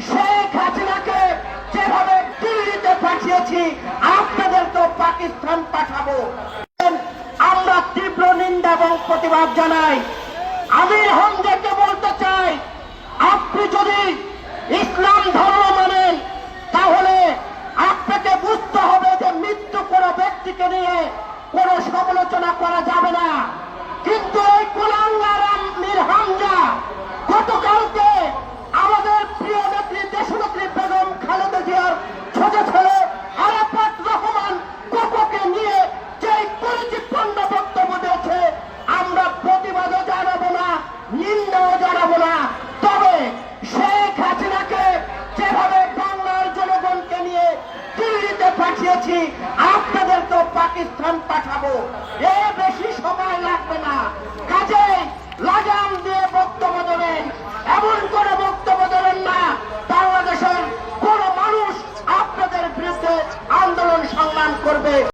শেখ হাসিনাকে যেভাবে দিল্লিতে পাঠিয়েছি আপনাদেরকেও পাকিস্তান পাঠাবো। আমরা তীব্র নিন্দা এবং প্রতিবাদ জানাই। আমির হামজাকে বলতে চাই, আপনি যদি ইসলাম ধর্ম মানেন তাহলে আপনাকে বুঝতে হবে যে মৃত্যু কোনো ব্যক্তিকে নিয়ে কোনো সমালোচনা করা যাবে না। কিন্তু এই কুলাঙ্গার আমির হামজা গতকালকে আমাদের প্রিয় নেত্রী দেশনেত্রী বেগম খালেদা জিয়ার ছোট ছেলে আরাফাত রহমান কোকোকে নিয়ে যে পরিচিতপূর্ণ বক্তব্য দিয়েছে, আমরা প্রতিবাদও জানাবো না, নিন্দাও জানাবো না। তবে শেখ হাসিনাকে যেভাবে বাংলার জনগণকে নিয়ে দিল্লিতে পাঠিয়েছি আপনাদেরকেও পাকিস্তান পাঠাবো। এর বেশি সময় লাগবে না। কাজেই লাগাম দিয়ে বক্তব্য দেবেন, এমন করে বক্তব্য দেবেন না বাংলাদেশের কোন মানুষ আপনাদের বিরুদ্ধে আন্দোলন সংগ্রাম করবে।